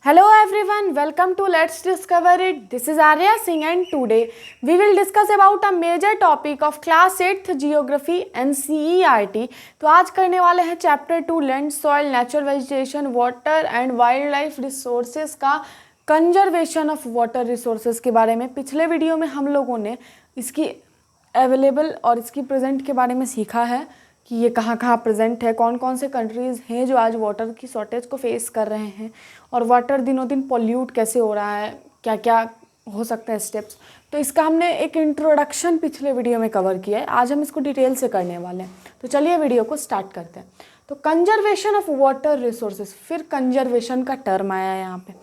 Hello everyone, welcome to Let's Discover It. This is Arya Singh and today we will discuss about a major topic of class 8th Geography NCERT. तो आज करने वाले हैं chapter 2 land soil natural vegetation water and wild life resources का conservation of water resources के बारे में। पिछले वीडियो में हम लोगों ने इसकी अवेलेबल और इसकी प्रेजेंट के बारे में सीखा है कि ये कहाँ कहाँ प्रेजेंट है, कौन कौन से कंट्रीज़ हैं जो आज वाटर की शॉर्टेज को फेस कर रहे हैं और वाटर दिनों दिन पॉल्यूट कैसे हो रहा है, क्या क्या हो सकते हैं स्टेप्स। तो इसका हमने एक इंट्रोडक्शन पिछले वीडियो में कवर किया है, आज हम इसको डिटेल से करने वाले हैं। तो चलिए वीडियो को स्टार्ट करते हैं। तो कंजर्वेशन ऑफ वाटर रिसोर्सेज, फिर कंजर्वेशन का टर्म आया है यहाँ पे।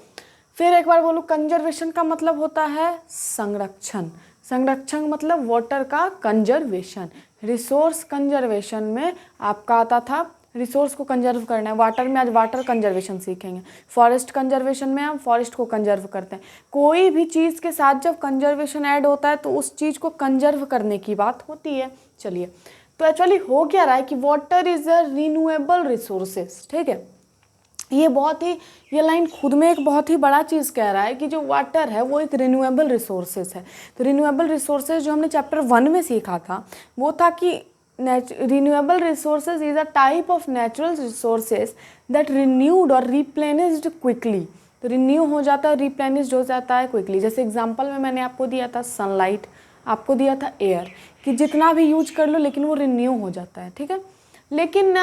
फिर एक बार बोलूँ, कंजर्वेशन का मतलब होता है संरक्षण। संरक्षण मतलब वाटर का कंजर्वेशन। रिसोर्स कंजर्वेशन में आपका आता था रिसोर्स को कंजर्व करना है। वाटर में आज वाटर कंजर्वेशन सीखेंगे। फॉरेस्ट कंजर्वेशन में हम फॉरेस्ट को कंजर्व करते हैं। कोई भी चीज़ के साथ जब कंजर्वेशन ऐड होता है तो उस चीज़ को कंजर्व करने की बात होती है। चलिए, तो एक्चुअली हो क्या रहा है कि water is a renewable resources. ठीक है, ये लाइन खुद में एक बहुत ही बड़ा चीज़ कह रहा है कि जो वाटर है वो एक रिन्यूएबल रिसोर्सेज है। तो रिन्यूएबल रिसोर्सेज जो हमने चैप्टर 1 में सीखा था वो था कि renewable resources is a type of natural resources that renewed और रिप्लेनिश्ड क्विकली। तो रिन्यू हो जाता है, रिप्लेनिश्ड हो जाता है क्विकली। जैसे एग्जाम्पल में मैंने आपको दिया था सनलाइट, आपको दिया था एयर, कि जितना भी यूज कर लो लेकिन वो रिन्यू हो जाता है। ठीक है, लेकिन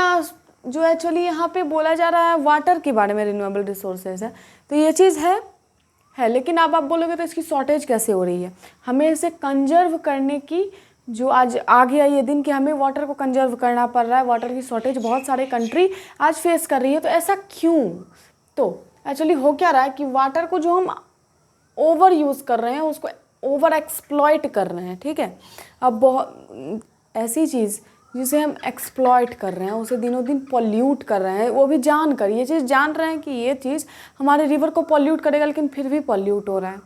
जो एक्चुअली यहाँ पे बोला जा रहा है वाटर के बारे में रिन्यूएबल रिसोर्सेज है, तो ये चीज़ है। लेकिन अब आप बोलोगे तो इसकी शॉर्टेज कैसे हो रही है। हमें इसे कंजर्व करने की जो आज आ गया ये दिन कि हमें वाटर को कंजर्व करना पड़ रहा है। वाटर की शॉर्टेज बहुत सारे कंट्री आज फेस कर रही है। तो ऐसा क्यों? तो एक्चुअली हो क्या रहा है कि वाटर को जो हम ओवर यूज़ कर रहे हैं उसको ओवर एक्सप्लॉइट कर रहे हैं। ठीक है, अब बहुत ऐसी चीज़ जिसे हम एक्सप्लॉइट कर रहे हैं उसे दिनों दिन पॉल्यूट कर रहे हैं, वो भी जान कर। ये चीज़ जान रहे हैं कि ये चीज़ हमारे रिवर को पॉल्यूट करेगा, लेकिन फिर भी पॉल्यूट हो रहा है।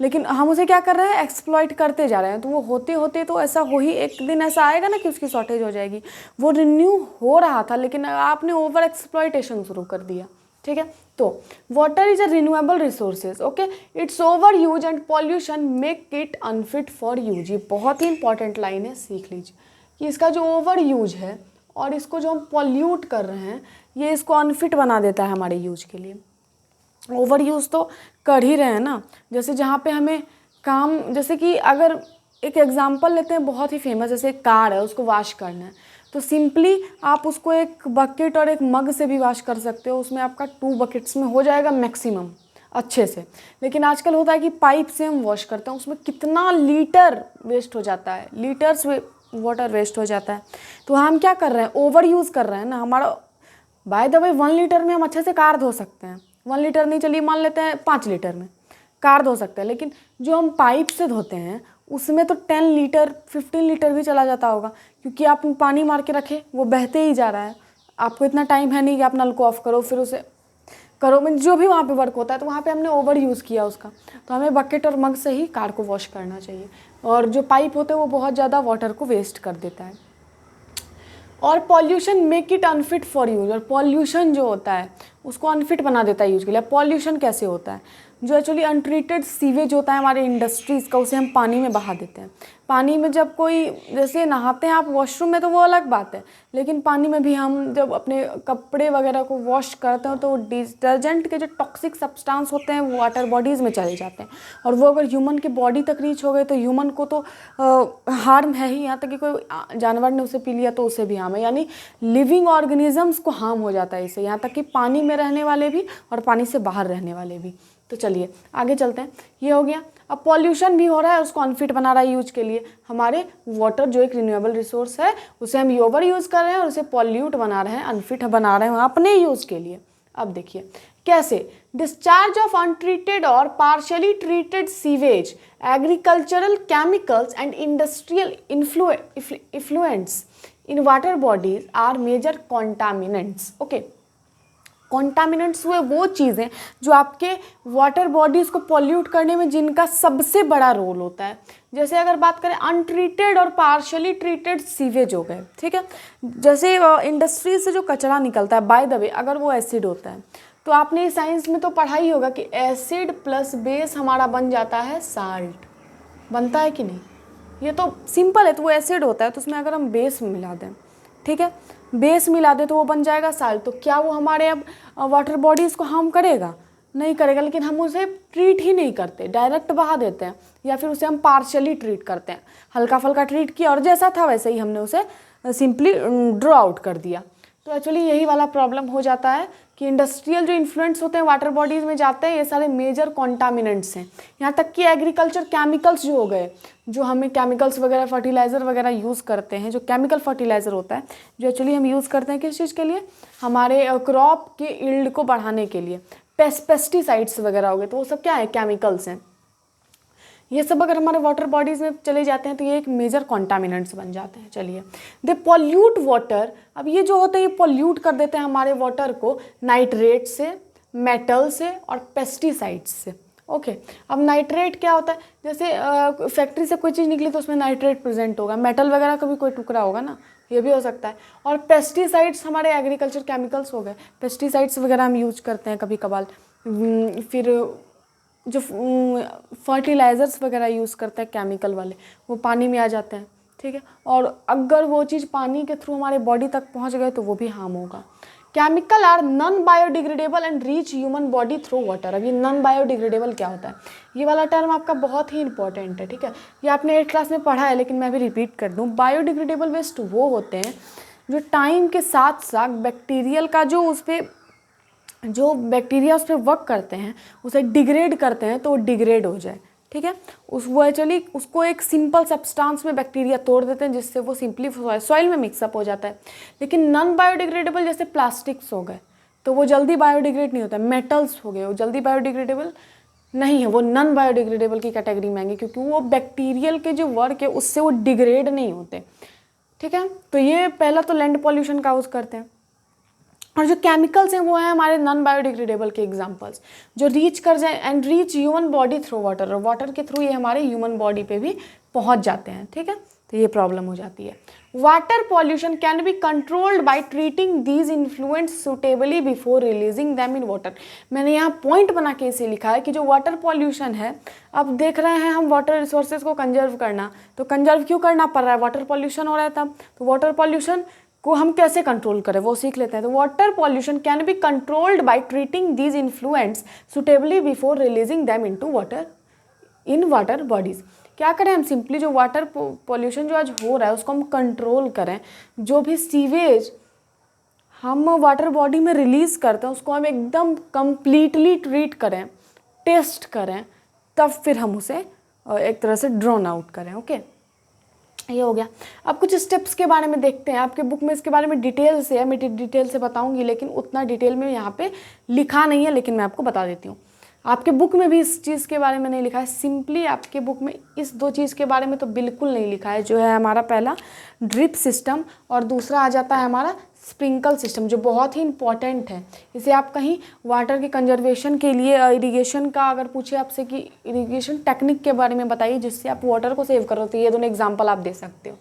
लेकिन हम उसे क्या कर रहे हैं, एक्सप्लॉइट करते जा रहे हैं। तो वो होते होते तो ऐसा हो ही, एक दिन ऐसा आएगा ना कि उसकी शॉर्टेज हो जाएगी। वो रिन्यू हो रहा था लेकिन आपने ओवर एक्सप्लॉइटेशन शुरू कर दिया। ठीक है, तो water is a renewable resources. Okay, it's over use and pollution make it unfit for use. ये बहुत ही इंपॉर्टेंट लाइन है, सीख लीजिए कि इसका जो ओवर यूज है और इसको जो हम पॉल्यूट कर रहे हैं ये इसको अनफिट बना देता है हमारे यूज के लिए। ओवर यूज़ तो कर ही रहे हैं ना। जैसे जहाँ पे हमें काम, जैसे कि अगर एक एग्जांपल लेते हैं बहुत ही फेमस, जैसे एक कार है उसको वॉश करना है, तो सिंपली आप उसको एक बकेट और एक मग से भी वॉश कर सकते हो। उसमें आपका 2 बकेट्स में हो जाएगा मैक्सिमम अच्छे से। लेकिन आजकल होता है कि पाइप से हम वॉश करते हैं, उसमें कितना लीटर वेस्ट हो जाता है, लीटर्स वाटर वेस्ट हो जाता है। तो हम क्या कर रहे हैं, ओवर यूज़ कर रहे हैं ना हमारा। बाय द वे 1 लीटर में हम अच्छे से कार धो सकते हैं। 1 लीटर नहीं, चलिए मान लेते हैं 5 लीटर में कार धो सकते हैं। लेकिन जो हम पाइप से धोते हैं उसमें तो 10 लीटर 15 लीटर भी चला जाता होगा, क्योंकि आप पानी मार के रखे वो बहते ही जा रहा है। आपको इतना टाइम है नहीं कि आप नल को ऑफ करो फिर उसे करो, मैं जो भी वहाँ पे वर्क होता है। तो वहाँ पे हमने ओवर यूज़ किया उसका। तो हमें बकेट और मग से ही कार को वॉश करना चाहिए। और जो पाइप होते हैं वो बहुत ज़्यादा वाटर को वेस्ट कर देता है। और pollution make it unfit for use. और पॉल्यूशन जो होता है उसको अनफिट बना देता है यूज के लिए। पॉल्यूशन कैसे होता है, जो एक्चुअली अनट्रीटेड सीवेज होता है हमारे इंडस्ट्रीज़ का, उसे हम पानी में बहा देते हैं। पानी में जब कोई जैसे नहाते हैं आप वॉशरूम में तो वो अलग बात है, लेकिन पानी में भी हम जब अपने कपड़े वगैरह को वॉश करते हैं तो डिटर्जेंट के जो टॉक्सिक सब्सटेंस होते हैं वो वाटर बॉडीज़ में चले जाते हैं। और वो अगर ह्यूमन के बॉडी तक रीच हो गए तो ह्यूमन को तो हार्म है ही, यहाँ तक कि कोई जानवर ने उसे पी लिया तो उसे भी हार्म है। यानी लिविंग ऑर्गेनिजम्स को हार्म हो जाता है इससे, यहाँ तक कि पानी में रहने वाले भी और पानी से बाहर रहने वाले भी। तो चलिए आगे चलते हैं। ये हो गया। अब पॉल्यूशन भी हो रहा है, उसको अनफिट बना रहा है यूज के लिए। हमारे वाटर जो एक रिन्यूएबल रिसोर्स है उसे हम ओवर यूज़ कर रहे हैं और उसे पॉल्यूट बना रहे हैं, अनफिट बना रहे हैं अपने यूज़ के लिए। अब देखिए कैसे। डिस्चार्ज ऑफ अनट्रीटेड और partially treated sewage, agricultural chemicals and industrial effluents in water bodies are major contaminants. Okay, contaminants हुए वो चीज़ें जो आपके वाटर बॉडीज़ को पॉल्यूट करने में जिनका सबसे बड़ा रोल होता है। जैसे अगर बात करें अनट्रीटेड और पार्शियली ट्रीटेड सीवेज हो गए। ठीक है, जैसे इंडस्ट्री से जो कचरा निकलता है, बाय द वे अगर वो एसिड होता है तो आपने साइंस में तो पढ़ा ही होगा कि एसिड प्लस बेस हमारा बन जाता है साल्ट, बनता है कि नहीं? ये तो सिंपल है, तो वो एसिड होता है तो उसमें अगर हम बेस मिला दें, ठीक है, बेस मिला दें तो वो बन जाएगा साल्ट। तो क्या वो हमारे अब वाटर बॉडीज़ को हार्म करेगा? नहीं करेगा, लेकिन हम उसे ट्रीट ही नहीं करते, डायरेक्ट बहा देते हैं, या फिर उसे हम पार्शियली ट्रीट करते हैं, हल्का फुल्का ट्रीट किया और जैसा था वैसे ही हमने उसे सिंपली ड्रॉ आउट कर दिया। तो एक्चुअली यही वाला प्रॉब्लम हो जाता है कि इंडस्ट्रियल जो इन्फ्लुएंट्स होते हैं वाटर बॉडीज़ में जाते हैं, ये सारे मेजर कॉन्टामिनेंट्स हैं। यहाँ तक कि एग्रीकल्चर केमिकल्स जो हो गए, जो हमें केमिकल्स वगैरह फर्टिलाइज़र वगैरह यूज़ करते हैं, जो केमिकल फर्टिलाइज़र होता है जो एक्चुअली हम यूज़ करते हैं किस चीज़ के लिए? हमारे क्रॉप के यील्ड को बढ़ाने के लिए। पेस्टिसाइड्स वगैरह हो गए, तो वो सब क्या है? केमिकल्स हैं। ये सब अगर हमारे वाटर बॉडीज़ में चले जाते हैं तो ये एक मेजर कॉन्टामिनेंट्स बन जाते हैं। चलिए, दे पॉल्यूट वाटर। अब ये जो होते हैं ये पॉल्यूट कर देते हैं हमारे वाटर को नाइट्रेट से, मेटल से और पेस्टिसाइड्स से। ओके, अब नाइट्रेट क्या होता है? जैसे फैक्ट्री से कोई चीज़ निकली तो उसमें नाइट्रेट प्रेजेंट होगा, मेटल वगैरह का भी कोई टुकड़ा होगा ना, ये भी हो सकता है। और पेस्टिसाइड्स हमारे एग्रीकल्चर केमिकल्स हो गए, पेस्टिसाइड्स वगैरह हम यूज करते हैं कभी कभार। फिर जो फर्टिलाइज़र्स वगैरह यूज़ करते हैं केमिकल वाले, वो पानी में आ जाते हैं, ठीक है। और अगर वो चीज़ पानी के थ्रू हमारे बॉडी तक पहुंच गए तो वो भी हार्म होगा। Chemical are non biodegradable and reach human body through water. अब ये नॉन बायोडिग्रेडेबल क्या होता है? ये वाला टर्म आपका बहुत ही इंपॉर्टेंट है, ठीक है। ये आपने 8th क्लास में पढ़ा है, लेकिन मैं भी रिपीट कर दूँ। बायोडिग्रेडेबल वेस्ट वो होते हैं जो टाइम के साथ साथ बैक्टीरियल का जो बैक्टीरिया उस पर वर्क करते हैं, उसे डिग्रेड करते हैं तो वो डिग्रेड हो जाए, ठीक है। वो एक्चुअली उसको एक सिंपल सब्सटेंस में बैक्टीरिया तोड़ देते हैं जिससे वो सिंपली सॉइल में मिक्सअप हो जाता है। लेकिन नॉन बायोडिग्रेडेबल जैसे प्लास्टिक्स हो गए तो वो जल्दी बायोडिग्रेड नहीं होता है। मेटल्स हो गए वो जल्दी बायोडिग्रेडेबल नहीं है, वो नॉन बायोडिग्रेडेबल की कैटेगरी में आएंगे क्योंकि वो बैक्टीरियल के जो वर्क है उससे वो डिग्रेड नहीं होते, ठीक है। तो ये पहला तो लैंड पॉल्यूशन काउज करते हैं। और जो केमिकल्स हैं वो हैं हमारे नॉन बायोडिग्रेडेबल के एग्जांपल्स, जो रीच कर जाए and reach human body through water, और वाटर के थ्रू ये हमारे ह्यूमन बॉडी पे भी पहुंच जाते हैं, ठीक है। तो ये प्रॉब्लम हो जाती है। Water pollution can be controlled by treating these influents suitably before releasing them in water. मैंने यहाँ पॉइंट बना के इसे लिखा है कि जो वाटर पॉल्यूशन है, अब देख रहे हैं हम वाटर रिसोर्सेज को कंजर्व करना, तो कंजर्व क्यों करना पड़ रहा है? वाटर पॉल्यूशन हो रहा है तब। तो वाटर पॉल्यूशन को हम कैसे कंट्रोल करें वो सीख लेते हैं। तो water pollution can be controlled by treating these influents suitably before releasing them into water in water bodies. क्या करें हम? सिंपली जो वाटर पॉल्यूशन जो आज हो रहा है उसको हम कंट्रोल करें। जो भी सीवेज हम वाटर बॉडी में रिलीज करते हैं उसको हम एकदम कंप्लीटली ट्रीट करें, टेस्ट करें, तब फिर हम उसे एक तरह से ड्रॉन आउट करें। ओके, ये हो गया। अब कुछ स्टेप्स के बारे में देखते हैं। आपके बुक में इसके बारे में डिटेल से है, मैं डिटेल से बताऊंगी, लेकिन उतना डिटेल में यहाँ पे लिखा नहीं है, लेकिन मैं आपको बता देती हूँ। आपके बुक में भी इस चीज़ के बारे में नहीं लिखा है, सिंपली आपके बुक में इस दो चीज़ के बारे में तो बिल्कुल नहीं लिखा है, जो है हमारा पहला ड्रिप सिस्टम और दूसरा आ जाता है हमारा स्प्रिंकल सिस्टम, जो बहुत ही इंपॉर्टेंट है। इसे आप कहीं वाटर के कंजर्वेशन के लिए इरिगेशन का अगर पूछे आपसे कि इरिगेशन टेक्निक के बारे में बताइए जिससे आप वाटर को सेव करो, तो ये दोनों एग्जांपल आप दे सकते हो।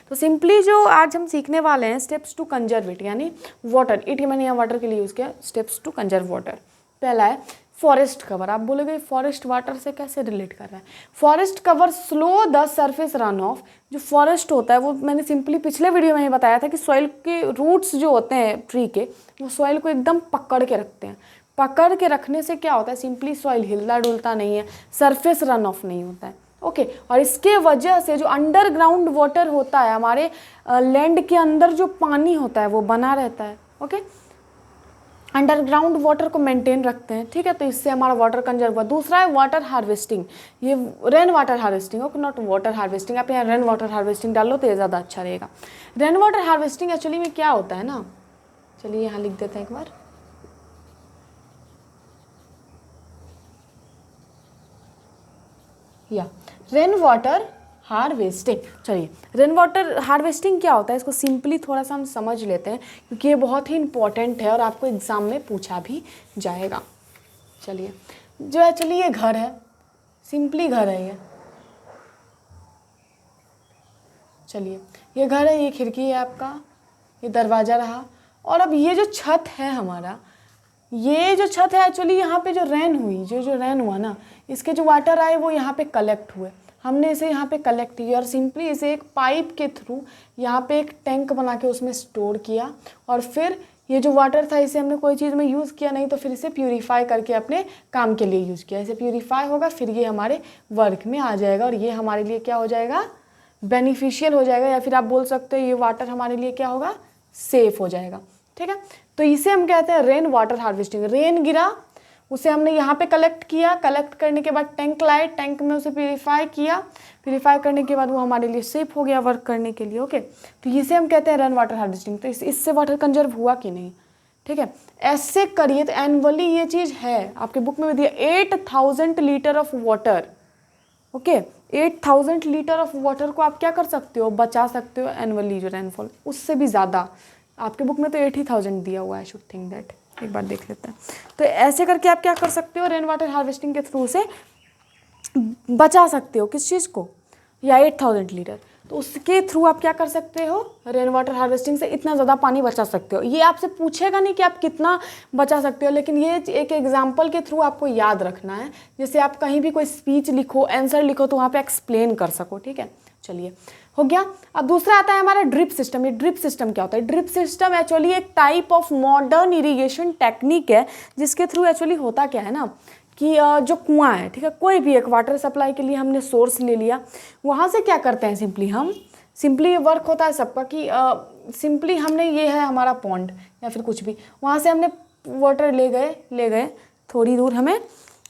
तो सिंपली जो आज हम सीखने वाले हैं स्टेप्स टू कंजर्व इट, यानी वाटर इट, मैंने यहाँ वाटर के लिए यूज़ किया, स्टेप्स टू कंजर्व वाटर। पहला है फॉरेस्ट कवर। आप बोलोगे फॉरेस्ट वाटर से कैसे रिलेट कर रहा है? Forest cover slow the surface run of. जो फॉरेस्ट होता है वो मैंने सिंपली पिछले वीडियो में ही बताया था कि सॉइल के रूट्स जो होते हैं ट्री के, वो सॉइल को एकदम पकड़ के रखते हैं। पकड़ के रखने से क्या होता है? सिंपली सॉइल हिलता डुलता नहीं है, सरफेस रन ऑफ नहीं होता है। ओके, और इसके वजह से जो अंडरग्राउंड वाटर होता है, हमारे लैंड के अंदर जो पानी होता है वो बना रहता है। ओके, अंडरग्राउंड वाटर को मेंटेन रखते हैं, ठीक है। तो इससे हमारा वाटर कंजर्व हुआ। दूसरा है वाटर हार्वेस्टिंग, ये rain water harvesting, okay, not water harvesting. आप यहाँ रेन वाटर हार्वेस्टिंग डाल लो तो ये ज़्यादा अच्छा रहेगा। रेन वाटर हार्वेस्टिंग एक्चुअली में क्या होता है ना, चलिए यहाँ लिख देते हैं एक बार। या रेन वाटर हार्वेस्टिंग, चलिए रेन वाटर हार्वेस्टिंग क्या होता है इसको सिंपली थोड़ा सा हम समझ लेते हैं, क्योंकि ये बहुत ही इंपॉर्टेंट है और आपको एग्जाम में पूछा भी जाएगा। चलिए, जो है चलिए ये घर है, सिंपली घर है ये, चलिए ये घर है, ये खिड़की है आपका, ये दरवाज़ा रहा, और अब ये जो छत है हमारा, ये जो छत है एक्चुअली यहाँ पे जो रेन हुई, जो रेन हुआ ना, इसके जो वाटर आए वो यहाँ पे कलेक्ट हुए, हमने इसे यहाँ पे कलेक्ट किया और सिंपली इसे एक पाइप के थ्रू यहाँ पे एक टैंक बना के उसमें स्टोर किया, और फिर ये जो वाटर था इसे हमने कोई चीज़ में यूज़ किया नहीं, तो फिर इसे प्यूरीफाई करके अपने काम के लिए यूज़ किया। इसे प्यूरीफाई होगा, फिर ये हमारे वर्क में आ जाएगा, और ये हमारे लिए क्या हो जाएगा, बेनिफिशियल हो जाएगा, या फिर आप बोल सकते हो ये वाटर हमारे लिए क्या होगा, सेफ हो जाएगा। ठीक है, तो इसे हम कहते हैं रेन वाटर हार्वेस्टिंग। रेन गिरा, उसे हमने यहाँ पे कलेक्ट किया, कलेक्ट करने के बाद टैंक लाए, टैंक में उसे प्यूरीफाई किया, प्यूरीफाई करने के बाद वो हमारे लिए सेफ हो गया वर्क करने के लिए। ओके, तो इसे हम कहते हैं रेन वाटर हार्वेस्टिंग। तो इससे वाटर कंजर्व हुआ कि नहीं, ठीक है, ऐसे करिए तो एनुअली ये चीज़ है, आपके बुक में भी दिया 8000 litre of water. Okay, 8000 litre of water को आप क्या कर सकते हो, बचा सकते हो एनुअली, जो रेनफॉल उससे भी ज़्यादा। आपके बुक में तो 80,000 दिया हुआ है, आई शुड थिंक दैट, एक बार देख लेते हैं। तो ऐसे करके आप क्या कर सकते हो, रेन वाटर हार्वेस्टिंग के थ्रू से बचा सकते हो किस चीज़ को, या 8000 लीटर। तो उसके थ्रू आप क्या कर सकते हो, रेन वाटर हार्वेस्टिंग से इतना ज़्यादा पानी बचा सकते हो। ये आपसे पूछेगा नहीं कि आप कितना बचा सकते हो, लेकिन ये एक एग्जाम्पल के थ्रू आपको याद रखना है, जैसे आप कहीं भी कोई स्पीच लिखो, आंसर लिखो, तो वहाँ पे एक्सप्लेन कर सको। ठीक है, चलिए हो गया। अब दूसरा आता है हमारा ड्रिप सिस्टम। ये ड्रिप सिस्टम क्या होता है, ड्रिप सिस्टम एक्चुअली एक type of modern irrigation technique है, जिसके थ्रू एक्चुअली होता क्या है ना कि जो कुआं है, ठीक है, कोई भी एक वाटर सप्लाई के लिए हमने सोर्स ले लिया, वहाँ से क्या करते हैं, सिंपली ये वर्क होता है सबका कि सिंपली हमने, ये है हमारा पॉन्ड या फिर कुछ भी, वहाँ से हमने वाटर ले गए, थोड़ी दूर हमें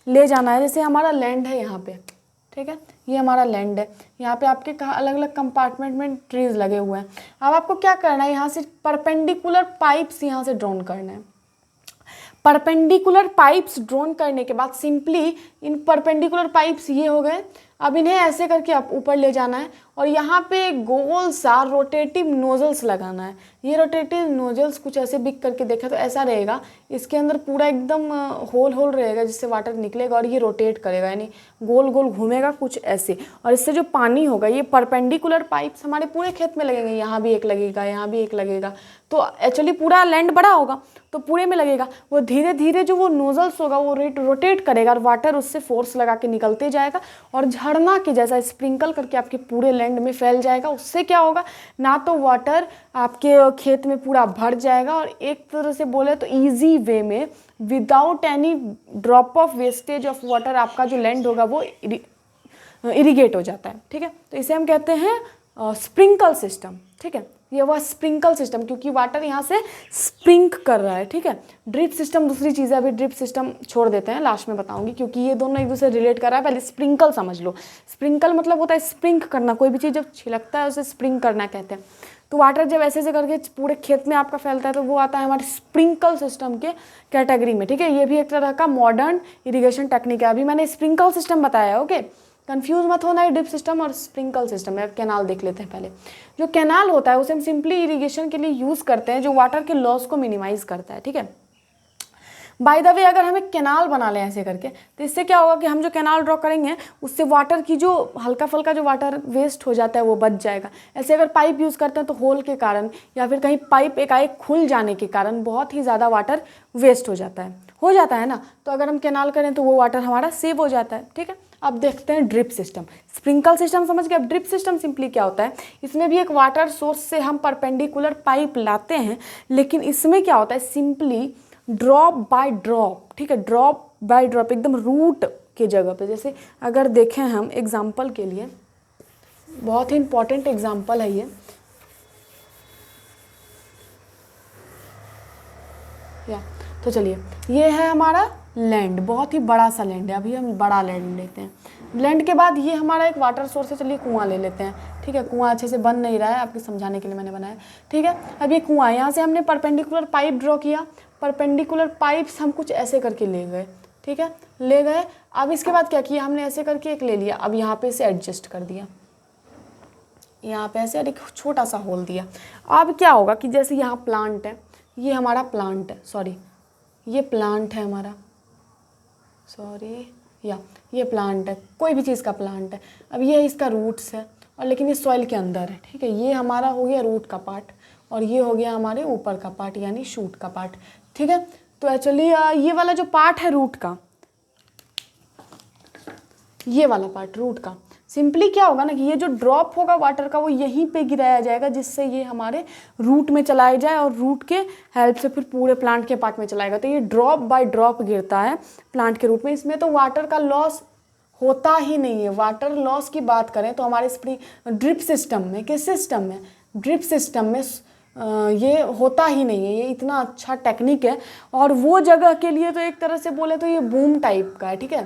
ले जाना है, जैसे हमारा लैंड है यहाँ पे, ठीक है, ये हमारा लैंड है, यहाँ पे आपके अलग अलग कंपार्टमेंट में ट्रीज लगे हुए हैं। अब आपको क्या करना है, यहाँ से परपेंडिकुलर पाइप्स यहाँ से ड्रॉन करना है। परपेंडिकुलर पाइप्स ड्रॉन करने के बाद सिंपली इन परपेंडिकुलर पाइप्स ये हो गए, अब इन्हें ऐसे करके आप ऊपर ले जाना है, और यहाँ पे गोल सा रोटेटिव नोजल्स लगाना है। ये रोटेटिव नोजल्स कुछ ऐसे बिक करके देखा तो ऐसा रहेगा, इसके अंदर पूरा एकदम होल रहेगा जिससे वाटर निकलेगा, और ये रोटेट करेगा, यानी गोल गोल घूमेगा कुछ ऐसे, और इससे जो पानी होगा, ये परपेंडिकुलर पाइप्स हमारे पूरे खेत में लगेंगे, यहाँ भी एक लगेगा, यहाँ भी एक लगेगा, तो एक्चुअली पूरा लैंड बड़ा होगा तो पूरे में लगेगा। वो धीरे धीरे जो वो नोजल्स होगा वो रोटेट करेगा, और वाटर उससे फोर्स लगा के निकलते जाएगा, और झरना के जैसा स्प्रिंकल करके आपके पूरे लैंड में फैल जाएगा। उससे क्या होगा, ना तो वाटर आपके खेत में पूरा भर जाएगा, और एक तरह से बोले तो ईजी वे में without any drop of wastage of water आपका जो लैंड होगा वो इरिगेट हो जाता है। ठीक है, तो इसे हम कहते हैं स्प्रिंकल सिस्टम। ठीक है, ये हुआ स्प्रिंकल सिस्टम, क्योंकि वाटर यहाँ से स्प्रिंक कर रहा है। ठीक है, ड्रिप सिस्टम दूसरी चीज़ है, अभी ड्रिप सिस्टम छोड़ देते हैं, लास्ट में बताऊंगी, क्योंकि ये दोनों एक दूसरे रिलेट कर रहा है। पहले स्प्रिंकल समझ लो। स्प्रिंकल मतलब होता है स्प्रिंक करना, कोई भी चीज़ जब छिलकता है उसे स्प्रिंक करना कहते हैं। तो वाटर जब ऐसे करके पूरे खेत में आपका फैलता है तो वो आता है हमारे स्प्रिंकल सिस्टम के कैटेगरी में। ठीक है, ये भी एक तरह का मॉडर्न इरिगेशन टेक्निक है। अभी मैंने स्प्रिंकल सिस्टम बताया, ओके, कंफ्यूज मत होना है ड्रिप सिस्टम और स्प्रिंकल सिस्टम है। कैनाल देख लेते हैं पहले। जो कैनाल होता है उसे हम सिंपली इरिगेशन के लिए यूज़ करते हैं, जो वाटर के लॉस को मिनिमाइज करता है। ठीक है, बाय द वे अगर हम एक कैनाल बना लें ऐसे करके, तो इससे क्या होगा कि हम जो कैनाल ड्रॉ करेंगे उससे वाटर की जो हल्का फुल्का जो वाटर वेस्ट हो जाता है वो बच जाएगा। ऐसे अगर पाइप यूज़ करते हैं तो होल के कारण या फिर कहीं पाइप एकाएक खुल जाने के कारण बहुत ही ज़्यादा वाटर वेस्ट हो जाता है ना। तो अगर हम कैनाल करें तो वो वाटर हमारा सेव हो जाता है। ठीक है, अब देखते हैं ड्रिप सिस्टम। स्प्रिंकल सिस्टम समझ गए। अब ड्रिप सिस्टम सिंपली क्या होता है, इसमें भी एक वाटर सोर्स से हम परपेंडिकुलर पाइप लाते हैं, लेकिन इसमें क्या होता है, सिंपली ड्रॉप बाय ड्रॉप। ठीक है, ड्रॉप बाय ड्रॉप एकदम रूट के जगह पे। जैसे अगर देखें हम एग्जाम्पल के लिए, बहुत ही इंपॉर्टेंट एग्जाम्पल है ये, तो चलिए ये है हमारा लैंड, बहुत ही बड़ा सा लैंड है। अभी हम बड़ा लैंड लेते हैं। लैंड के बाद ये हमारा एक वाटर सोर्स है, चलिए कुआं ले लेते हैं। ठीक है, कुआं अच्छे से बन नहीं रहा है, आपके समझाने के लिए मैंने बनाया। ठीक है, अब ये कुआं, यहाँ से हमने परपेंडिकुलर पाइप ड्रॉ किया, परपेंडिकुलर पाइप्स हम कुछ ऐसे करके ले गए। ठीक है, ले गए। अब इसके बाद क्या किया हमने, ऐसे करके एक ले लिया। अब यहाँ पे इसे एडजस्ट कर दिया, यहाँ पे ऐसे एक छोटा सा होल दिया। अब क्या होगा कि जैसे यहाँ प्लांट है, ये हमारा प्लांट है, सॉरी ये प्लांट है हमारा, ये प्लांट है, कोई भी चीज़ का प्लांट है। अब ये इसका रूट्स है, और लेकिन ये सॉइल के अंदर है। ठीक है, ये हमारा हो गया रूट का पार्ट, और ये हो गया हमारे ऊपर का पार्ट यानी शूट का पार्ट। ठीक है, तो एक्चुअली ये वाला जो पार्ट है रूट का, ये वाला पार्ट रूट का, सिंपली क्या होगा ना कि ये जो ड्रॉप होगा वाटर का वो यहीं पे गिराया जाएगा, जिससे ये हमारे रूट में चलाया जाए और रूट के हेल्प से फिर पूरे प्लांट के पार्ट में चलाएगा। तो ये ड्रॉप बाय ड्रॉप गिरता है प्लांट के रूट में। इसमें तो वाटर का लॉस होता ही नहीं है। वाटर लॉस की बात करें तो हमारे ड्रिप सिस्टम में, किस सिस्टम में, ड्रिप सिस्टम में ये होता ही नहीं है। ये इतना अच्छा टेक्निक है और वो जगह के लिए तो एक तरह से बोले तो ये बूम टाइप का है, ठीक है।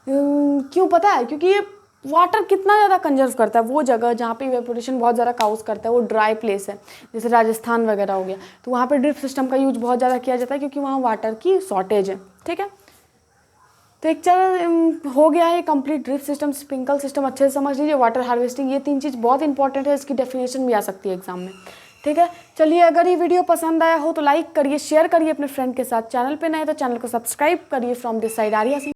क्यों पता है? क्योंकि ये वाटर कितना ज़्यादा कंजर्व करता है। वो जगह जहाँ पे इवेपोरेशन बहुत ज़्यादा काउज करता है वो ड्राई प्लेस है, जैसे राजस्थान वगैरह हो गया, तो वहाँ पे ड्रिप सिस्टम का यूज बहुत ज़्यादा किया जाता है क्योंकि वहाँ वाटर की शॉर्टेज है, ठीक है। तो एक चल हो गया है complete drip system, sprinkle system अच्छे से समझ लीजिए, वाटर हार्वेस्टिंग, ये 3 चीज़ बहुत इंपॉर्टेंट है। इसकी डेफिनेशन भी आ सकती है एग्जाम में, ठीक है। चलिए, अगर ये वीडियो पसंद आया हो तो लाइक करिए, शेयर करिए अपने फ्रेंड के साथ। चैनल पे नए तो चैनल को सब्सक्राइब करिए। From this side Arya Singh.